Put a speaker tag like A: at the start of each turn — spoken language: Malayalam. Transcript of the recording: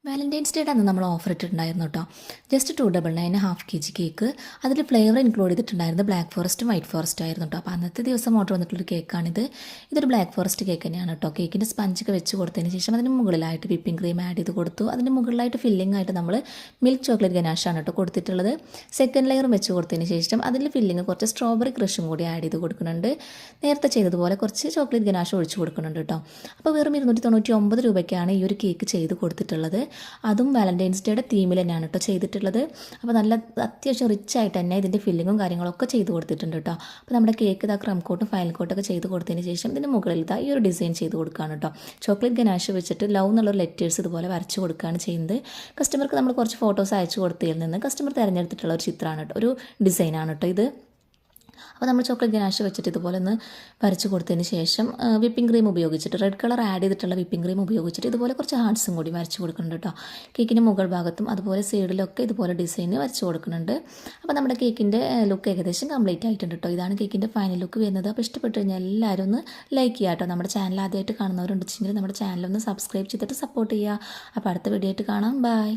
A: വാലന്റൈൻസ് ഡേയുടെ അന്ന് നമ്മൾ ഓഫർ ഇട്ടിട്ടുണ്ടായിരുന്നു കേട്ടോ. Just 299 half K G cake. അതിൽ ഫ്ലേവർ ഇൻക്ലൂഡ് ചെയ്തിട്ടുണ്ടായിരുന്നത് ബ്ലാക്ക് ഫോറസ്റ്റും വൈറ്റ് ഫോറസ്റ്റും ആയിരുന്നു കേട്ടോ. അപ്പോൾ അന്നത്തെ ദിവസം ഓർഡർ വന്നിട്ടുള്ളൊരു കേക്കാണിത്. ഇതൊരു ബ്ലാക്ക് ഫോറസ്റ്റ് കേക്ക് തന്നെയാണ് കേട്ടോ. കേക്കിൻ്റെ സ്പഞ്ചൊക്കെ വെച്ച് കൊടുത്തതിന് ശേഷം അതിന് മുകളിലായിട്ട് വിപ്പിംഗ് ക്രീം ആഡ് ചെയ്ത് കൊടുത്തു. അതിന് മുകളിലായിട്ട് ഫില്ലിംഗ് ആയിട്ട് നമ്മൾ മിൽക്ക് ചോക്ലേറ്റ് ഗനാഷാണ് കേട്ടോ കൊടുത്തിട്ടുള്ളത്. സെക്കൻഡ് ലെയറും വെച്ച് കൊടുത്തതിന് ശേഷം അതിൽ ഫില്ലിംഗ് കുറച്ച് സ്ട്രോബെറി ക്രഷും കൂടി ആഡ് ചെയ്ത് കൊടുക്കുന്നുണ്ട്. നേരത്തെ ചെയ്തതുപോലെ കുറച്ച് ചോക്ലേറ്റ് ഗനാഷ് ഒഴിച്ച് കൊടുക്കുന്നുണ്ട് കേട്ടോ. അപ്പോൾ വെറും 299 രൂപയ്ക്കാണ് ഈ ഒരു കേക്ക് ചെയ്ത് കൊടുത്തിട്ടുള്ളത്. അതും വാലന്റൈൻസ് ഡേയുടെ തീമിൽ തന്നെയാണ് കേട്ടോ ചെയ്തിട്ടുള്ളത്. അപ്പോൾ നല്ല അത്യാവശ്യം റിച്ച് ആയിട്ട് തന്നെ ഇതിൻ്റെ ഫില്ലിങ്ങും കാര്യങ്ങളൊക്കെ ചെയ്ത് കൊടുത്തിട്ടുണ്ട് കേട്ടോ. അപ്പോൾ നമ്മുടെ കേക്ക് ഇതാ ക്രം കോട്ടും ഫയൽ കോട്ടൊക്കെ ചെയ്ത് കൊടുത്തതിന് ശേഷം ഇതിൻ്റെ മുകളിൽ ഇതാ ഈ ഒരു ഡിസൈൻ ചെയ്ത് കൊടുക്കുകയാണ് കേട്ടോ. ചോക്ലേറ്റ് ഗനാഷ് വെച്ചിട്ട് ലവ് എന്നുള്ളൊരു ലെറ്റേഴ്സ് ഇതുപോലെ വരച്ച് കൊടുക്കുകയാണ് ചെയ്യുന്നത്. കസ്റ്റമർക്ക് നമ്മൾ കുറച്ച് ഫോട്ടോസ് അയച്ചു കൊടുത്തതിൽ നിന്ന് കസ്റ്റമർ തിരഞ്ഞെടുത്തിട്ടുള്ള ഒരു ചിത്രമാണ് കേട്ടോ, ഒരു ഡിസൈനാണ് കേട്ടോ ഇത്. അപ്പോൾ നമ്മൾ ചോക്ലേറ്റ് ഗനാഷ് വെച്ചിട്ട് ഇതുപോലെ ഒന്ന് വരച്ച് കൊടുത്തതിന് ശേഷം വിപ്പിംഗ് ക്രീം ഉപയോഗിച്ചിട്ട് റെഡ് കളർ ആഡ് ചെയ്തിട്ടുള്ള വിപ്പിംഗ് ക്രീം ഉപയോഗിച്ചിട്ട് ഇതുപോലെ കുറച്ച് ഹാർട്സും കൂടി വരച്ച് കൊടുക്കുന്നുണ്ട് കേട്ടോ. കേക്കിൻ്റെ മുകൾ ഭാഗത്തും അതുപോലെ സൈഡിലൊക്കെ ഇതുപോലെ ഡിസൈൻ വരച്ച് കൊടുക്കുന്നുണ്ട്. അപ്പോൾ നമ്മുടെ കേക്കിൻ്റെ ലുക്ക് ഏകദേശം കംപ്ലീറ്റ് ആയിട്ടുണ്ട് കേട്ടോ. ഇതാണ് കേക്കിൻ്റെ ഫൈനൽ ലുക്ക് വരുന്നത്. അപ്പോൾ ഇഷ്ടപ്പെട്ട് കഴിഞ്ഞാൽ എല്ലാവരും ഒന്ന് ലൈക്ക് ചെയ്യുക കേട്ടോ. നമ്മുടെ ചാനൽ ആദ്യമായിട്ട് കാണുന്നവരുണ്ടെങ്കിൽ നമ്മുടെ ചാനലൊന്ന് സബ്സ്ക്രൈബ് ചെയ്തിട്ട് സപ്പോർട്ട് ചെയ്യുക. അപ്പോൾ അടുത്ത വീഡിയോ ആയിട്ട് കാണാം. ബൈ.